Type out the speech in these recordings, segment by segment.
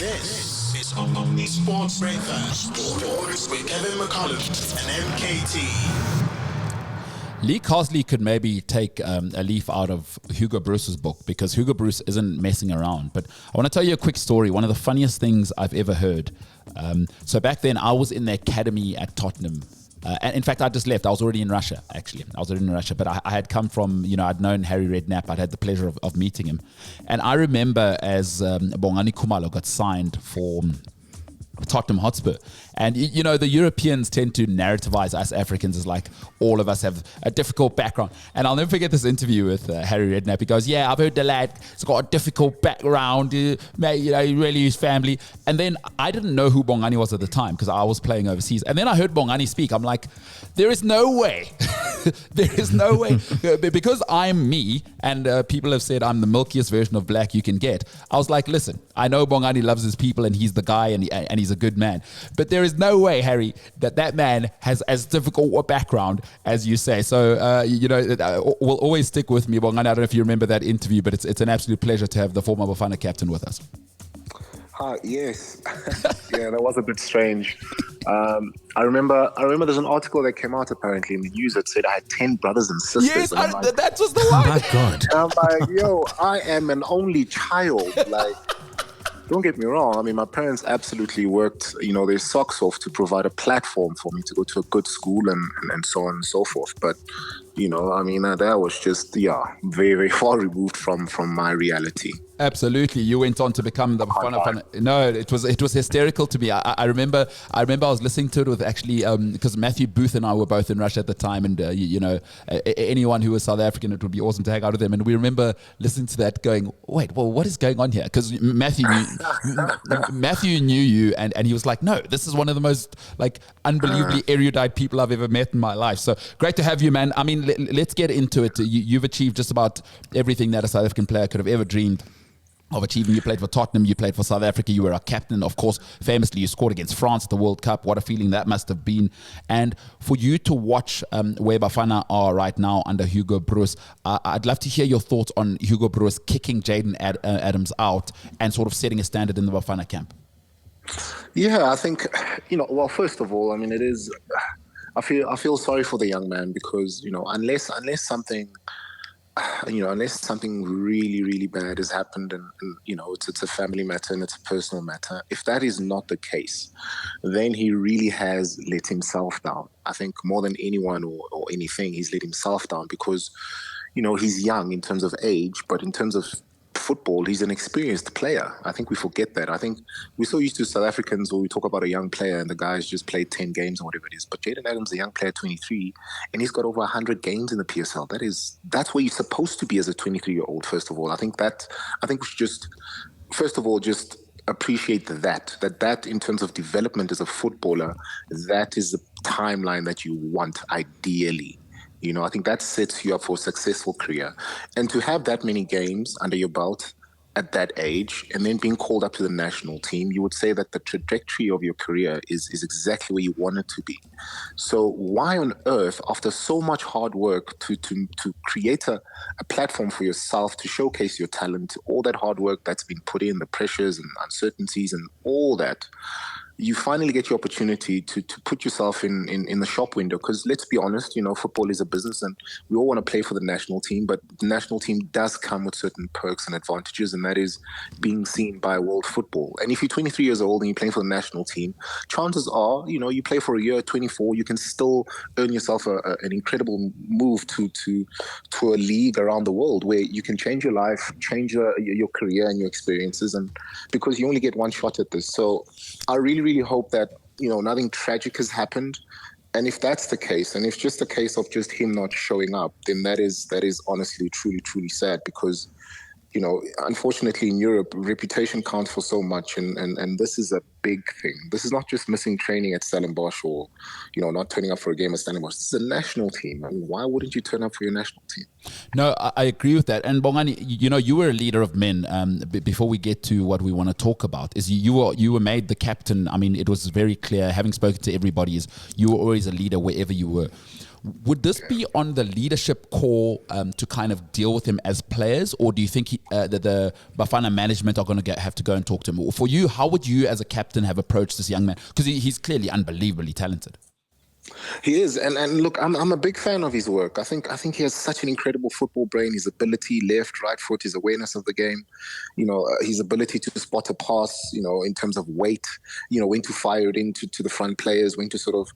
This is Omni Sports Breakfast. Sports with Kevin McCallum and MKT. Lee Carsley could maybe take a leaf out of Hugo Broos's book, because Hugo Broos isn't messing around. But I want to tell you a quick story. One of the funniest things I've ever heard. So back then, I was in the academy at Tottenham. And in fact, I just left. I was already in Russia, actually. I was already in Russia. But I had come from, I'd known Harry Redknapp. I'd had the pleasure of meeting him. And I remember as Bongani Khumalo got signed for Tottenham Hotspur. And, the Europeans tend to narrativize us Africans as like all of us have a difficult background. And I'll never forget this interview with Harry Redknapp. He goes, I've heard the lad has got a difficult background. He really is family. And then I didn't know who Bongani was at the time because I was playing overseas. And then I heard Bongani speak. I'm like, there is no way. There is no way. Because I'm me, and people have said I'm the milkiest version of black you can get. I was like, listen, I know Bongani loves his people and he's the guy and he's a good man. But there is no way, Harry, that man has as difficult a background as you say. So, will always stick with me, Bongani. I don't know if you remember that interview, but it's an absolute pleasure to have the former Bafana captain with us. Yes. Yeah, that was a bit strange. I remember there's an article that came out apparently in the news that said I had 10 brothers and sisters. Yes, that was the one. Oh my God. I'm like, I am an only child. Like, don't get me wrong. I mean, my parents absolutely worked, their socks off to provide a platform for me to go to a good school and so on and so forth. But, that was just, very, very far removed from my reality. Absolutely. You went on to become the Bafana Bafana. No, it was hysterical to me. I remember I was listening to it with actually, because Matthew Booth and I were both in Russia at the time, and, anyone who was South African, it would be awesome to hang out with them. And we remember listening to that going, wait, well, what is going on here? Because Matthew knew you, and he was like, no, this is one of the most unbelievably erudite people I've ever met in my life. So great to have you, man. I mean, let's get into it. You've achieved just about everything that a South African player could have ever dreamed of achieving. You played for Tottenham, you played for South Africa, you were a captain, of course. Famously, you scored against France at the World Cup. What a feeling that must have been. And for you to watch where Bafana are right now under Hugo Broos, I'd love to hear your thoughts on Hugo Broos kicking Jayden Adams out and sort of setting a standard in the Bafana camp. Yeah, I think, well, first of all, I mean, it is, I feel sorry for the young man because, unless something really, really bad has happened and it's a family matter and it's a personal matter, if that is not the case, then he really has let himself down. I think more than anyone or anything, he's let himself down because, he's young in terms of age, but in terms of football, he's an experienced player. I think we forget that. I think we're so used to South Africans where we talk about a young player and the guy's just played 10 games or whatever it is. But Jayden Adams is a young player, 23, and he's got over 100 games in the PSL. That's where you're supposed to be as a 23-year-old, first of all. I think we should just, first of all, just appreciate that in terms of development as a footballer, that is the timeline that you want ideally. I think that sets you up for a successful career. And to have that many games under your belt at that age and then being called up to the national team, you would say that the trajectory of your career is exactly where you want it to be. So why on earth, after so much hard work to create a platform for yourself, to showcase your talent, all that hard work that's been put in, the pressures and uncertainties and all that, you finally get your opportunity to put yourself in the shop window. Because let's be honest, football is a business and we all want to play for the national team, but the national team does come with certain perks and advantages, and that is being seen by world football. And if you're 23 years old and you're playing for the national team, chances are, you play for a year, 24, you can still earn yourself an incredible move to a league around the world where you can change your life, change your career and your experiences, and because you only get one shot at this. So I really hope that, nothing tragic has happened. And if that's the case, and it's just a case of just him not showing up, then that is honestly, truly, truly sad because, unfortunately in Europe, reputation counts for so much. And this is a big thing. This is not just missing training at Stellenbosch or, not turning up for a game at Stellenbosch. This is a national team. I mean, why wouldn't you turn up for your national team? No, I agree with that. And Bongani, you were a leader of men. Before we get to what we want to talk about, is you were made the captain. I mean, it was very clear, having spoken to everybody, is you were always a leader wherever you were. Would this be on the leadership core to kind of deal with him as players, or do you think that the Bafana management are going to have to go and talk to him? Or for you, how would you as a captain have approached this young man? Because he's clearly unbelievably talented. He is, and look, I'm a big fan of his work. I think he has such an incredible football brain. His ability, left, right foot, his awareness of the game, his ability to spot a pass, in terms of weight, when to fire it into the front players, when to sort of,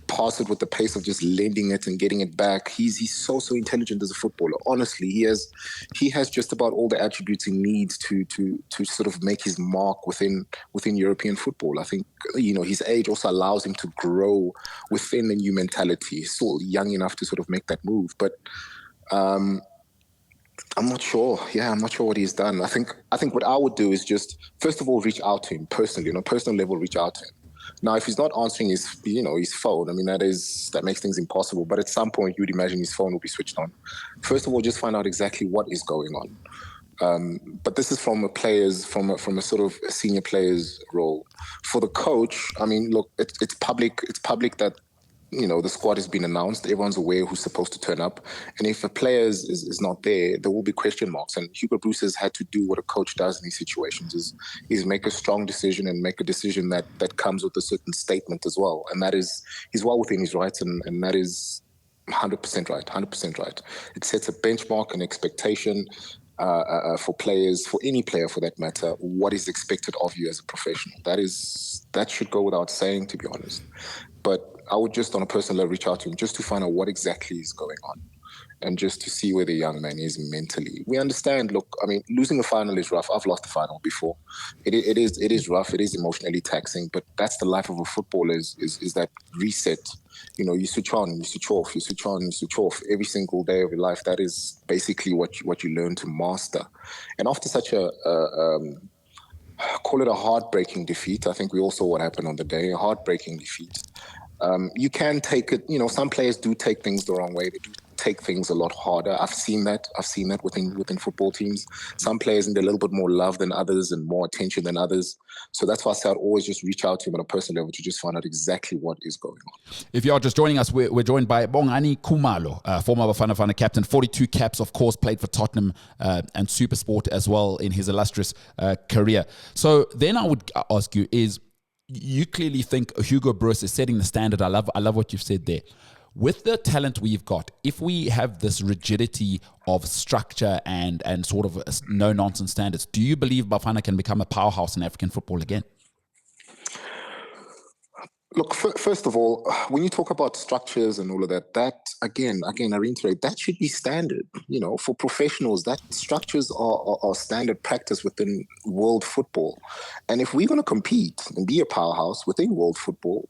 pass it with the pace of just lending it and getting it back. He's so intelligent as a footballer. Honestly, he has just about all the attributes he needs to sort of make his mark within European football. I think his age also allows him to grow within a new mentality. He's still young enough to sort of make that move, but I'm not sure. Yeah, I'm not sure what he's done. I think what I would do is just first of all reach out to him personally, personal level, reach out to him. Now, if he's not answering his phone, I mean, that makes things impossible. But at some point, you'd imagine his phone will be switched on. First of all, just find out exactly what is going on. But this is from a sort of senior player's role. For the coach, I mean, look, it's public. It's public that the squad has been announced. Everyone's aware who's supposed to turn up. And if a player is not there, there will be question marks. And Hugo Broos has had to do what a coach does in these situations, is make a strong decision and make a decision that comes with a certain statement as well. And that is, he's well within his rights, and that is 100% right, 100% right. It sets a benchmark, an expectation for players, for any player for that matter, what is expected of you as a professional. That should go without saying, to be honest. But I would just, on a personal level, reach out to him just to find out what exactly is going on and just to see where the young man is mentally. We understand, look, I mean, losing a final is rough. I've lost a final before. It is rough. It is emotionally taxing, but that's the life of a footballer is that reset. You switch on, you switch off, you switch on, you switch off every single day of your life. That is basically what you learn to master. And after such call it a heartbreaking defeat. I think we all saw what happened on the day, a heartbreaking defeat. You can take it, some players do take things the wrong way. They do take things a lot harder. I've seen that within football teams. Some players need a little bit more love than others and more attention than others. So that's why I say I'd always just reach out to him on a personal level to just find out exactly what is going on. If you are just joining us, we're joined by Bongani Khumalo, former Bafana Bafana captain, 42 caps, of course, played for Tottenham and Supersport as well in his illustrious career. So then I would ask you you clearly think Hugo Broos is setting the standard. I love what you've said there. With the talent we've got, if we have this rigidity of structure and sort of no-nonsense standards, do you believe Bafana can become a powerhouse in African football again? Look, first of all, when you talk about structures and all of that again, I reiterate, that should be standard. For professionals, that structures are standard practice within world football. And if we're going to compete and be a powerhouse within world football,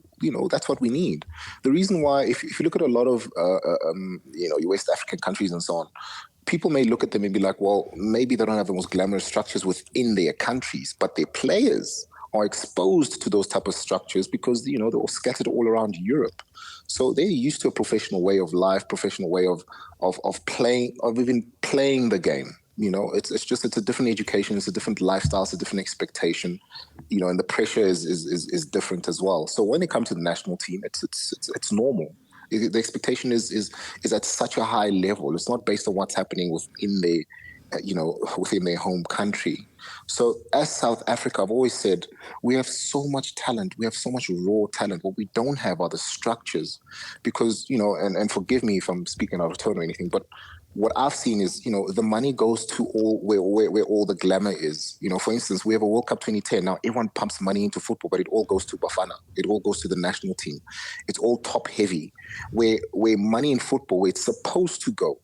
that's what we need. The reason why, if you look at a lot of, your West African countries and so on, people may look at them and be like, well, maybe they don't have the most glamorous structures within their countries, but their players are exposed to those type of structures because, they're all scattered all around Europe. So they're used to a professional way of life, professional way of playing, of even playing the game. It's a different education, it's a different lifestyle, it's a different expectation, and the pressure is different as well. So when it comes to the national team, it's normal. The expectation is at such a high level. It's not based on what's happening within their home country. So as South Africa, I've always said, we have so much talent. We have so much raw talent. What we don't have are the structures because, and forgive me if I'm speaking out of turn or anything, but what I've seen is, the money goes to where all the glamour is. For instance, we have a World Cup 2010. Now everyone pumps money into football, but it all goes to Bafana. It all goes to the national team. It's all top heavy. Where money in football, where it's supposed to go,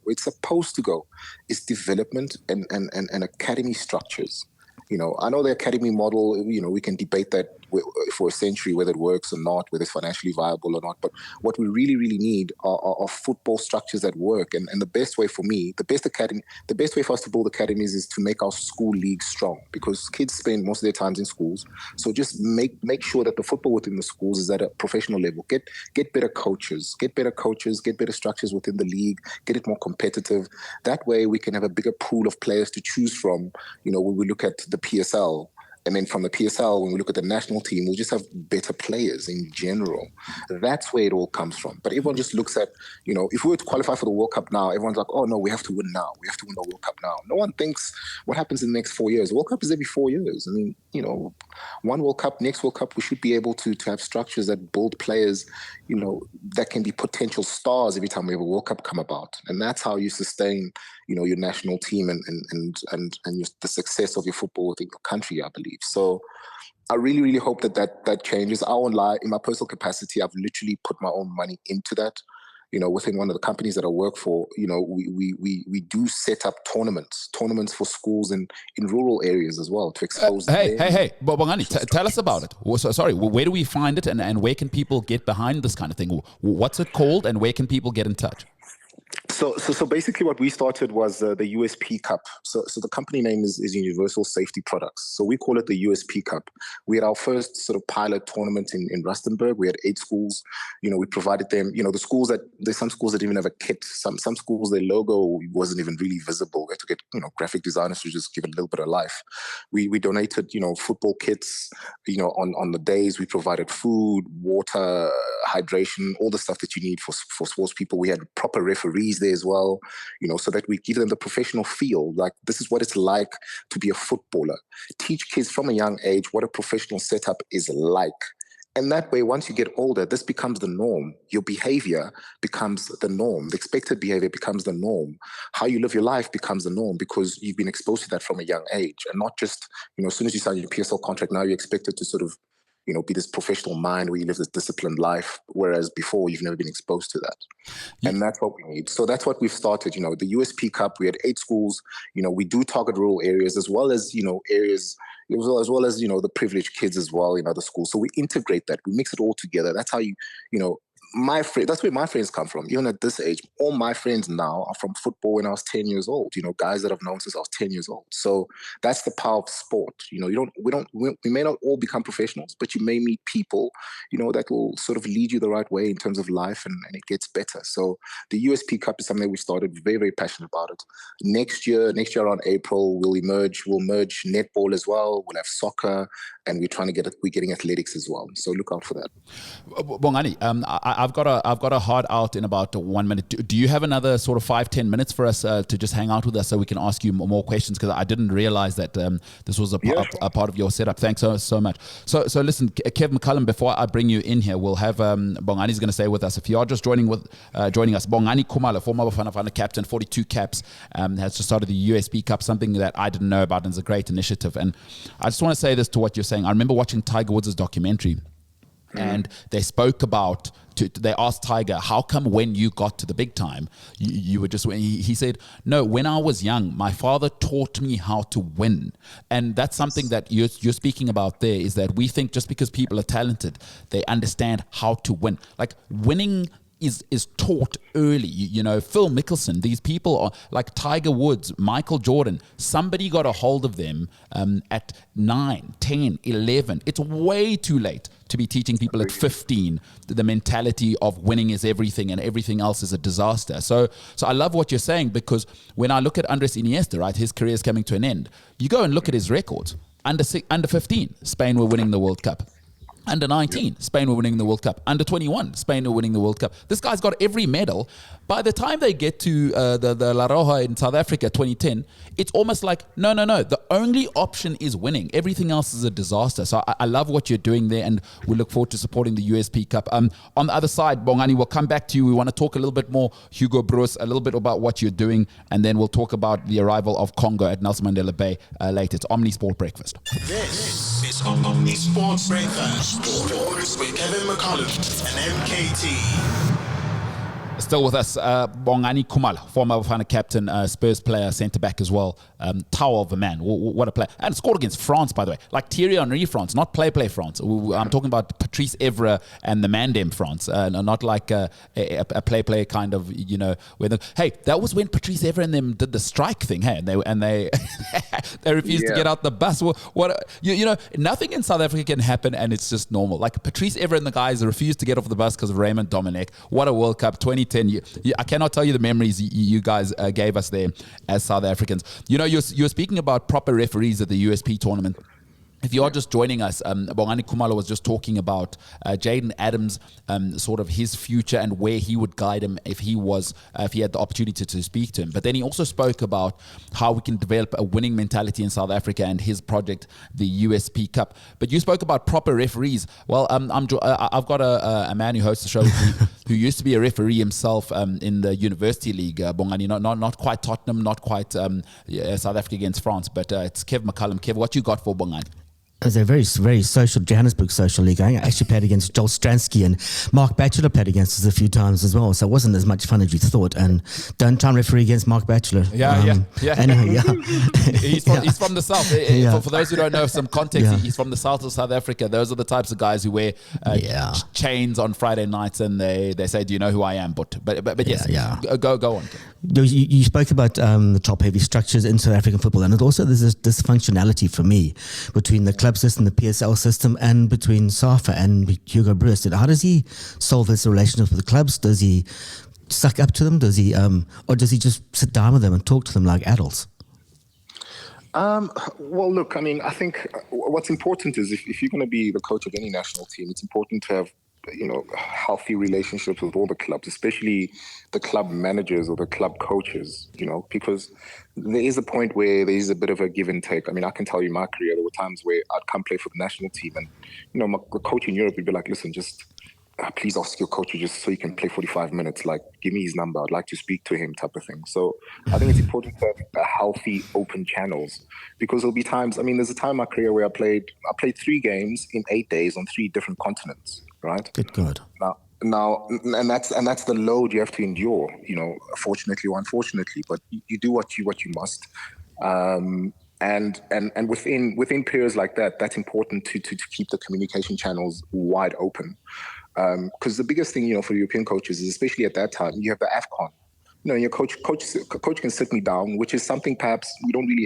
is development and academy structures. I know the academy model, we can debate that for a century, whether it works or not, whether it's financially viable or not. But what we really, really need are football structures that work. And the best way for me, the best way for us to build academies is to make our school league strong because kids spend most of their times in schools. So just make sure that the football within the schools is at a professional level. Get better coaches, get better structures within the league, get it more competitive. That way we can have a bigger pool of players to choose from, when we look at the PSL And then from the PSL, when we look at the national team, we just have better players in general. That's where it all comes from. But everyone just looks at, if we were to qualify for the World Cup now, everyone's like, oh, no, we have to win now. We have to win the World Cup now. No one thinks what happens in the next 4 years. The World Cup is every 4 years. I mean, one World Cup, next World Cup, we should be able to have structures that build players, that can be potential stars every time we have a World Cup come about. And that's how you sustain, your national team and the success of your football within your country, I believe. So I really, really hope that changes. I won't lie, in my personal capacity, I've literally put my own money into that. Within one of the companies that I work for, we do set up tournaments for schools in rural areas as well to expose them. Hey, Bongani, tell us about it. Sorry, where do we find it and where can people get behind this kind of thing? What's it called and where can people get in touch? So basically what we started was the USP Cup. So the company name is Universal Safety Products. So we call it the USP Cup. We had our first sort of pilot tournament in Rustenburg. We had 8 schools. We provided them, the schools there's some schools that didn't even have a kit. Some schools, their logo wasn't even really visible. We had to get, graphic designers to just give it a little bit of life. We donated, football kits, on the days. We provided food, water, hydration, all the stuff that you need for sports people. We had proper referees there as well, so that we give them the professional feel. Like, this is what it's like to be a footballer. Teach kids from a young age what a professional setup is like. And that way, once you get older, this becomes the norm. Your behavior becomes the norm. The expected behavior becomes the norm. How you live your life becomes the norm because you've been exposed to that from a young age. And not just, as soon as you sign your PSL contract, now you're expected to sort of, be this professional mind where you live this disciplined life, whereas before you've never been exposed to that. Yeah. And that's what we need. So that's what we've started, the USP Cup. We had 8 schools, we do target rural areas as well as, areas, as well as, the privileged kids as well in other schools. So we integrate that. We mix it all together. That's how that's where my friends come from. Even at this age, all my friends now are from football when I was 10 years old, guys that I've known since I was 10 years old. So that's the power of sport. We may not all become professionals, but you may meet people, that will sort of lead you the right way in terms of life and it gets better. So the USP Cup is something we started, very, very passionate about it. Next year around April, we'll merge netball as well. We'll have soccer and we're getting athletics as well. So look out for that. Bongani, I've got a hard out in about 1 minute. Do you have another sort of 5-10 minutes for us to just hang out with us so we can ask you more questions? Because I didn't realize that this was a part of your setup. Thanks so much. So listen, Kev McCallum, before I bring you in here, we'll have Bongani's going to stay with us. If you are just joining us, Bongani Khumalo, former Bafana Bafana captain, 42 caps, has just started the USP Cup, something that I didn't know about, and it's a great initiative. And I just want to say this to what you're saying. I remember watching Tiger Woods' documentary. And they spoke about, they asked Tiger, how come when you got to the big time, you were just, he said, no, when I was young, my father taught me how to win. And that's something that you're speaking about there, is that we think just because people are talented, they understand how to win. Like, winning is taught early. Phil Mickelson, these people are like Tiger Woods, Michael Jordan. Somebody got a hold of them at 9, 10, 11. It's way too late to be teaching people at 15 the mentality of winning is everything and everything else is a disaster. So I love what you're saying, because when I look at Andres Iniesta, right, his career is coming to an end. You go and look at his records. Under 15, Spain were winning the World Cup. Under 19, Spain were winning the World Cup. Under 21, Spain were winning the World Cup. This guy's got every medal. By the time they get to the La Roja in South Africa 2010, it's almost like, no. The only option is winning. Everything else is a disaster. So I love what you're doing there, and we look forward to supporting the USP Cup. On the other side, Bongani, we'll come back to you. We want to talk a little bit more, Hugo Broos, a little bit about what you're doing, and then we'll talk about the arrival of Congo at Nelson Mandela Bay later. It's Omni Sport Breakfast. This is Omni Sports Breakfast. Sports with Kevin McCallum and MKT. Still with us, Bongani Khumalo, former Bafana captain, Spurs player, centre-back as well. Tower of a man. What a player. And scored against France, by the way. Like Thierry Henry France, not play France. I'm talking about Patrice Evra and the Mandem France, not like a play kind of, hey, that was when Patrice Evra and them did the strike thing, hey, and they they refused to get out the bus. Nothing in South Africa can happen, and it's just normal. Like Patrice Evra and the guys refused to get off the bus because of Raymond Dominic. What a World Cup, 2010. I cannot tell you the memories you guys gave us there as South Africans. You're speaking about proper referees at the USP tournament. if you are just joining us, Bongani Khumalo was just talking about Jayden Adams, sort of his future and where he would guide him if he had the opportunity to speak to him. But then he also spoke about how we can develop a winning mentality in South Africa and his project, the USP Cup. But you spoke about proper referees. Well, I've got a man who hosts the show with me who used to be a referee himself in the University League, Bongani, not quite Tottenham, not quite South Africa against France, but it's Kev McCallum. Kev, what you got for Bongani? It was a very, very social, Johannesburg social league. I actually played against Joel Stransky, and Mark Batchelor played against us a few times as well. So it wasn't as much fun as you thought. And don't try and referee against Mark Batchelor. Yeah. Anyway, He's from the south. For those who don't know some context, he's from the south of South Africa. Those are the types of guys who wear chains on Friday nights, and they say, "Do you know who I am?" But yes, go on. You spoke about the top-heavy structures in South African football, and also there's this dysfunctionality for me between the club system, the PSL system, and between SAFA and Hugo Broos. How does he solve his relationship with the clubs? Does he suck up to them? Does he, or does he just sit down with them and talk to them like adults? Well, look, I mean, I think what's important is if you're going to be the coach of any national team, it's important to have, healthy relationships with all the clubs, especially the club managers or the club coaches, because there is a point where there is a bit of a give and take. I mean, I can tell you my career, there were times where I'd come play for the national team and, the coach in Europe would be like, listen, just please ask your coach just so you can play 45 minutes. Like, give me his number. I'd like to speak to him, type of thing. So I think it's important to have healthy, open channels, because there'll be times, there's a time in my career where I played 3 games in 8 days on 3 different continents, right? Good God. Now, and that's the load you have to endure, fortunately or unfortunately, but you do what you must. And within periods like that, that's important to keep the communication channels wide open. Because the biggest thing, for European coaches is, especially at that time, you have the AFCON. Your coach can sit me down, which is something perhaps we don't really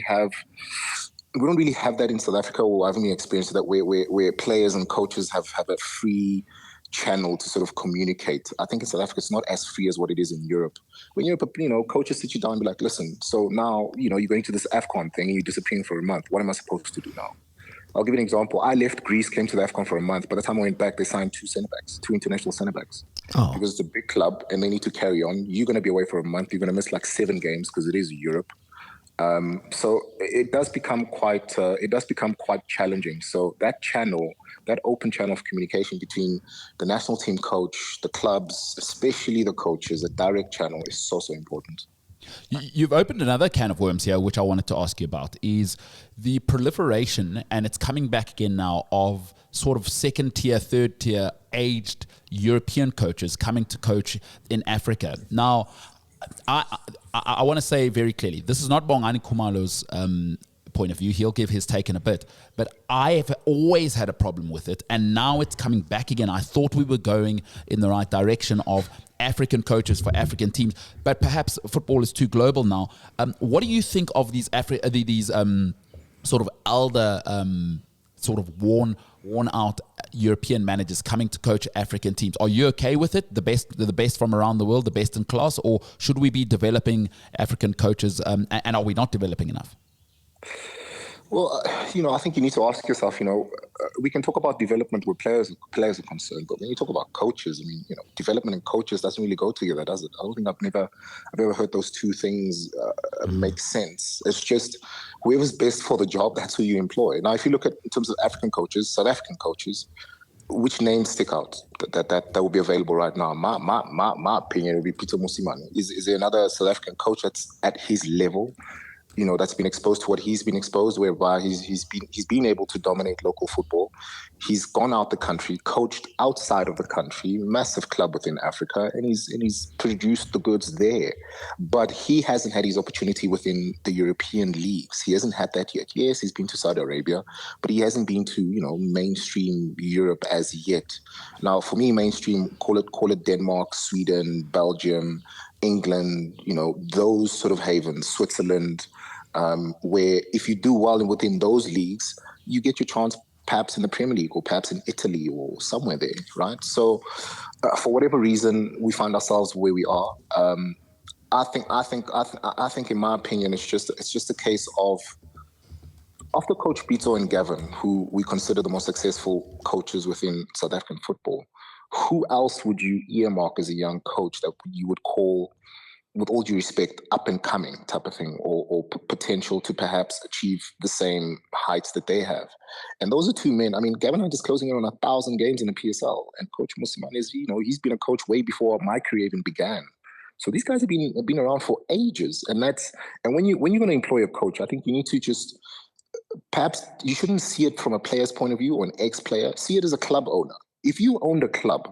have that in South Africa, or I haven't experienced that where players and coaches have a free channel to sort of communicate. I think in South Africa it's not as free as what it is in Europe. When Europe, coaches sit you down and be like, listen, so now, you're going to this AFCON thing and you're disappearing for a month. What am I supposed to do now? I'll give you an example. I left Greece, came to the AFCON for a month. By the time I went back, they signed 2 international centre backs. Oh. Because it's a big club and they need to carry on. You're going to be away for a month. You're going to miss like 7 games because it is Europe. So it does become quite challenging. So that open channel of communication between the national team coach, the clubs, especially the coaches, a direct channel is so important. You've opened another can of worms here, which I wanted to ask you about, is the proliferation, and it's coming back again now, of sort of second tier, third tier, aged European coaches coming to coach in Africa. Now, I want to say very clearly, this is not Bongani Khumalo's point of view. He'll give his take in a bit. But I have always had a problem with it, and now it's coming back again. I thought we were going in the right direction of African coaches for African teams, but perhaps football is too global now. What do you think of these sort of elder, sort of worn out European managers coming to coach African teams? Are you okay with it? The best from around the world, the best in class, or should we be developing African coaches? And are we not developing enough? Well, I think you need to ask yourself, we can talk about development where players are concerned, but when you talk about coaches, development and coaches doesn't really go together, does it? I don't think I've ever heard those two things make sense. It's just whoever's best for the job, that's who you employ. Now, if you look at, in terms of African coaches, South African coaches, which names stick out that will be available right now? My opinion would be Peter Musimane. Is there another South African coach that's at his level? That's been exposed to what he's been exposed, whereby he's been able to dominate local football. He's gone out the country, coached outside of the country, massive club within Africa, and he's produced the goods there. But he hasn't had his opportunity within the European leagues. He hasn't had that yet. Yes, he's been to Saudi Arabia, but he hasn't been to, mainstream Europe as yet. Now, for me, mainstream, call it Denmark, Sweden, Belgium, England, those sort of havens, Switzerland, where if you do well within those leagues, you get your chance perhaps in the Premier League or perhaps in Italy or somewhere there, right? So for whatever reason, we find ourselves where we are. I think in my opinion, it's just a case of after Coach Pito and Gavin, who we consider the most successful coaches within South African football, who else would you earmark as a young coach that you would call, with all due respect, up and coming type of thing, or potential to perhaps achieve the same heights that they have? And those are two men. I mean, Gavin Hunt is closing in on 1,000 games in the PSL, and Coach Mosimane is, he's been a coach way before my career even began. So these guys have been around for ages, and when you're going to employ a coach, I think you need to just, perhaps you shouldn't see it from a player's point of view or an ex-player. See it as a club owner. If you owned a club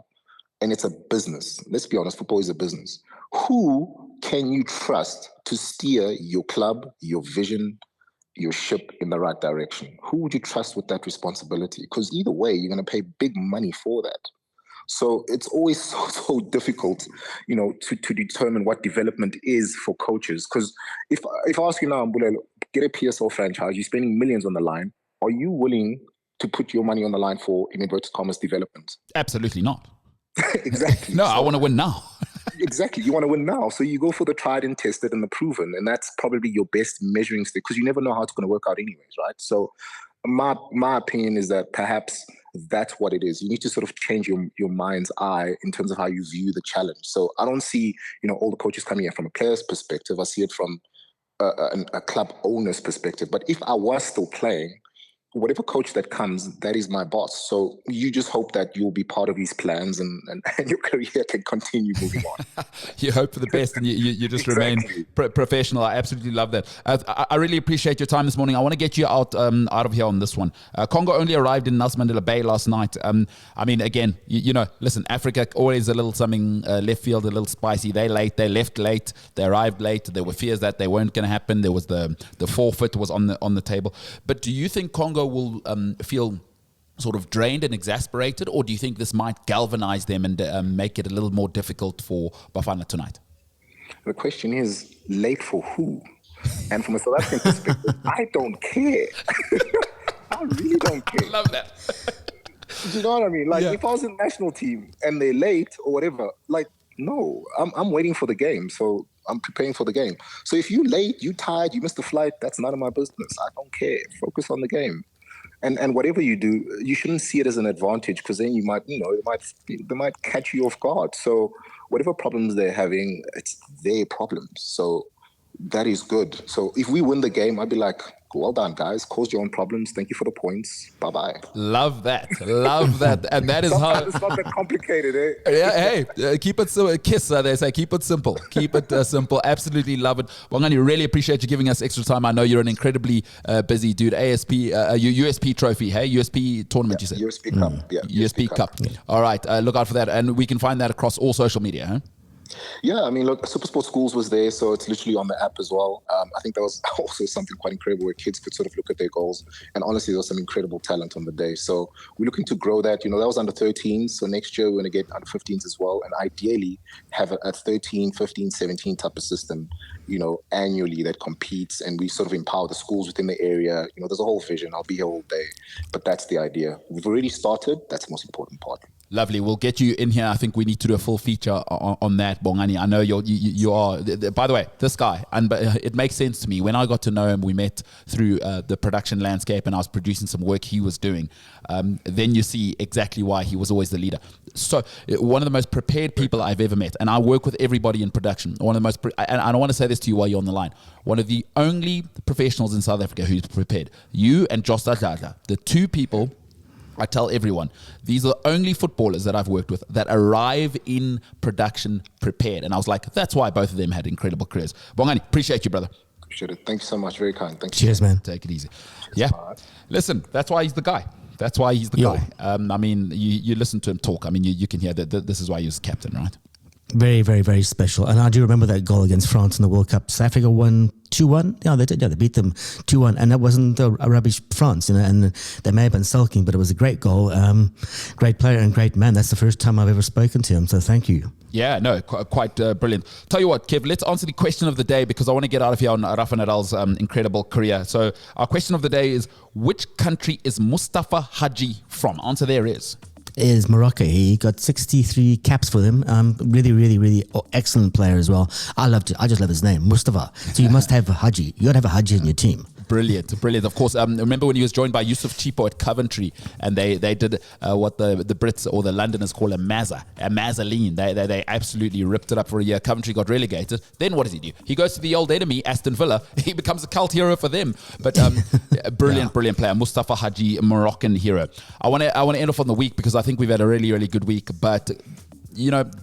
and it's a business, let's be honest, football is a business. Who can you trust to steer your club, your vision, your ship in the right direction? Who would you trust with that responsibility? Because either way, you're going to pay big money for that. So it's always so difficult, to determine what development is for coaches. Because if I ask you now, Mbulelo, get a PSL franchise, you're spending millions on the line. Are you willing to put your money on the line for, in inverted commas, development? Absolutely not. Exactly. No, I want to win now. Exactly. You want to win now. So you go for the tried and tested and the proven. And that's probably your best measuring stick, because you never know how it's going to work out anyways, right? So my opinion is that perhaps that's what it is. You need to sort of change your mind's eye in terms of how you view the challenge. So I don't see, all the coaches coming in from a player's perspective. I see it from a club owner's perspective. But if I was still playing, whatever coach that comes, that is my boss. So you just hope that you'll be part of his plans and your career can continue moving on. You hope for the best and you just remain professional. I absolutely love that. I really appreciate your time this morning. I want to get you out of here on this one. Congo only arrived in Nelson Mandela Bay last night. I mean, again, listen, Africa always a little something left field, a little spicy. They left late, they arrived late. There were fears that they weren't going to happen. There was the forfeit was on the table. But do you think Congo will feel sort of drained and exasperated, or do you think this might galvanize them and make it a little more difficult for Bafana tonight? The question is, late for who? And from a South African perspective, I don't care. I really don't care. I love that. Do you know what I mean? Like, if I was in the national team and they're late or whatever, like, no, I'm waiting for the game. So I'm preparing for the game. So if you're late, you're tired, you missed the flight, that's none of my business. I don't care. Focus on the game. And whatever you do, you shouldn't see it as an advantage, because then you might, they might catch you off guard. So whatever problems they're having, it's their problems. So that is good. So if we win the game, I'd be like, well done, guys. Caused your own problems. Thank you for the points. Bye-bye. Love that. Love that. And that is how... It's not that complicated, eh? Yeah, hey, keep it so kiss, they say. Keep it simple. Keep it simple. Absolutely love it. Bongani, really appreciate you giving us extra time. I know you're an incredibly busy dude. ASP, USP trophy, hey? USP tournament, you said? USP Cup, yeah. USP Cup. Yeah. All right, look out for that. And we can find that across all social media, huh? Yeah, I mean, look, SuperSport Schools was there, so it's literally on the app as well. I think that was also something quite incredible where kids could sort of look at their goals. And honestly, there was some incredible talent on the day. So we're looking to grow that. That was under 13s. So next year, we're going to get under 15s as well. And ideally, have a 13, 15, 17 type of system, annually that competes. And we sort of empower the schools within the area. There's a whole vision. I'll be here all day. But that's the idea. We've already started. That's the most important part. Lovely. We'll get you in here. I think we need to do a full feature on that, Bongani. I know you are. By the way, this guy, and it makes sense to me. When I got to know him, we met through the production landscape, and I was producing some work he was doing. Then you see exactly why he was always the leader. So one of the most prepared people I've ever met, and I work with everybody in production. One of the most, and I don't want to say this to you while you're on the line. One of the only professionals in South Africa who's prepared. You and Josh Dladla, the two people. I tell everyone, these are the only footballers that I've worked with that arrive in production prepared. And I was like, that's why both of them had incredible careers. Bongani, appreciate you, brother. Appreciate it. Thank you so much. Very kind. Thank you. Cheers, man. Take it easy. Yeah. Listen, that's why he's the guy. That's why he's the guy. I mean, you listen to him talk. I mean, you can hear that this is why he was captain, right? Very, very, very special. And I do remember that goal against France in the World Cup. South Africa won 2-1. Yeah, they did. Yeah, they beat them 2-1. And that wasn't a rubbish France, and they may have been sulking, but it was a great goal. Great player and great man. That's the first time I've ever spoken to him. So thank you. Yeah, no, quite brilliant. Tell you what, Kev, let's answer the question of the day, because I want to get out of here on Rafa Nadal's incredible career. So our question of the day is, which country is Mustafa Hadji from? Answer there is Morocco. He got 63 caps for them. Really, really, really excellent player as well. I just love his name, Mustafa. So you must have a Hadji. You got to have a Hadji in your team. Brilliant. Of course, remember when he was joined by Yusuf Chipo at Coventry, and they did what the Brits or the Londoners call a mazzoline. They absolutely ripped it up for a year. Coventry got relegated. Then what does he do? He goes to the old enemy, Aston Villa. He becomes a cult hero for them. But brilliant player. Mustafa Haji, Moroccan hero. I want to end off on the week because I think we've had a really, really good week. But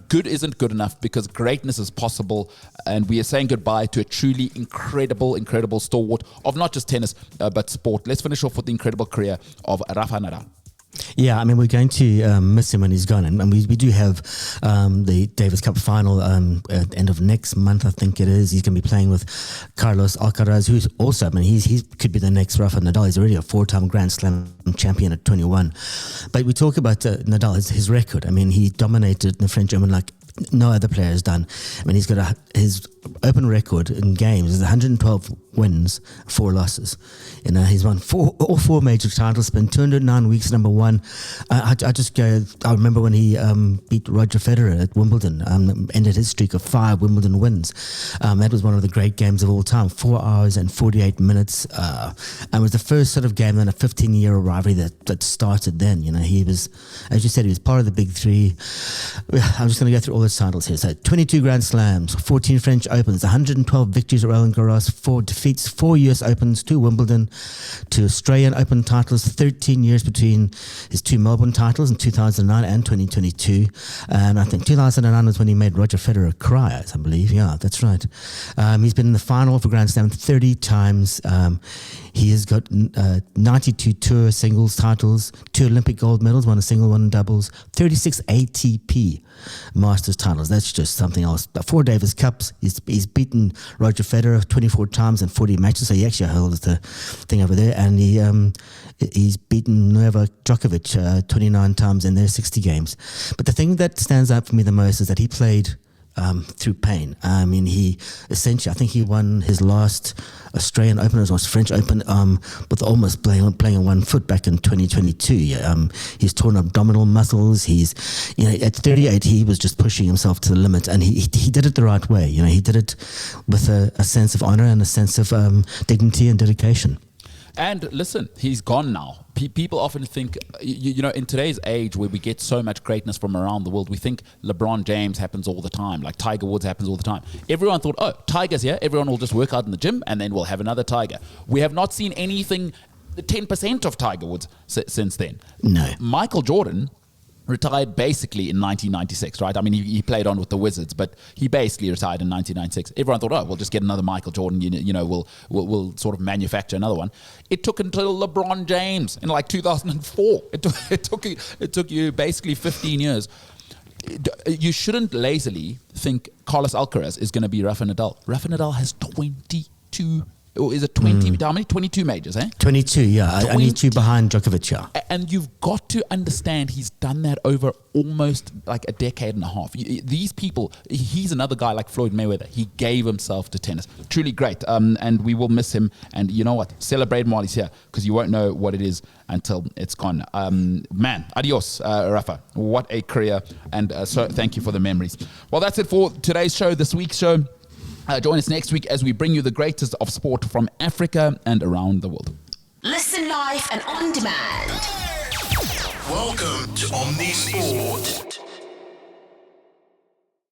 good isn't good enough because greatness is possible, and we are saying goodbye to a truly incredible stalwart of not just tennis but sport. Let's finish off with the incredible career of Rafa Nadal. Yeah, I mean, we're going to miss him when he's gone. And we do have the Davis Cup final at the end of next month, I think it is. He's going to be playing with Carlos Alcaraz, who's also, I mean, he could be the next Rafa Nadal. He's already a 4-time Grand Slam champion at 21. But we talk about Nadal, his record. I mean, he dominated the French Open like no other player has done. I mean, he's got his open record in games is 112 wins, 4 losses. He's won all 4 major titles, spent 209 weeks number 1. I remember when he beat Roger Federer at Wimbledon, ended his streak of 5 Wimbledon wins. That was one of the great games of all time, 4 hours and 48 minutes. And was the first sort of game in a 15-year rivalry that started then. He was, as you said, he was part of the big 3. I'm just going to go through all his titles here. So 22 Grand Slams, 14 French Opens, 112 victories at Roland Garros, 4 defeats, 4 US Opens, 2 Wimbledon, 2 Australian Open titles, 13 years between his 2 Melbourne titles in 2009 and 2022. And I think 2009 was when he made Roger Federer cry, I believe. Yeah, that's right. He's been in the final for Grand Slam 30 times. He has got 92 tour singles titles, 2 Olympic gold medals, 1 a single, 1 in doubles, 36 ATP Masters titles. That's just something else. 4 Davis Cups. He's beaten Roger Federer 24 times in 40 matches, so he actually holds the thing over there. And he's beaten Novak Djokovic 29 times in their 60 games. But the thing that stands out for me the most is that he played through pain. I mean, I think he won his last Australian Open, as well as French Open, with almost playing on 1 foot back in 2022. He's torn abdominal muscles. He's, at 38, he was just pushing himself to the limit, and he did it the right way. He did it with a sense of honor and a sense of dignity and dedication. And listen, he's gone now. People often think, in today's age where we get so much greatness from around the world, we think LeBron James happens all the time, like Tiger Woods happens all the time. Everyone thought, oh, Tiger's here, everyone will just work out in the gym and then we'll have another Tiger. We have not seen anything, 10% of Tiger Woods since then. No. Michael Jordan retired basically in 1996, right? I mean, he played on with the Wizards, but he basically retired in 1996. Everyone thought, oh, we'll just get another Michael Jordan, we'll sort of manufacture another one. It took until LeBron James in like 2004. It took you basically 15 years. You shouldn't lazily think Carlos Alcaraz is going to be Rafa Nadal. Rafa Nadal has 22. Or is it 20? How many? 22 majors, eh? 22, yeah. 20. Only 2 behind Djokovic, yeah. And you've got to understand he's done that over almost like a decade and a half. These people, he's another guy like Floyd Mayweather. He gave himself to tennis. Truly great. And we will miss him. And you know what? Celebrate him while he's here, because you won't know what it is until it's gone. Man, adios, Rafa. What a career. And so thank you for the memories. Well, that's it for today's show, this week's show. Join us next week as we bring you the greatest of sport from Africa and around the world. Listen live and on demand. Welcome to Omni Sport.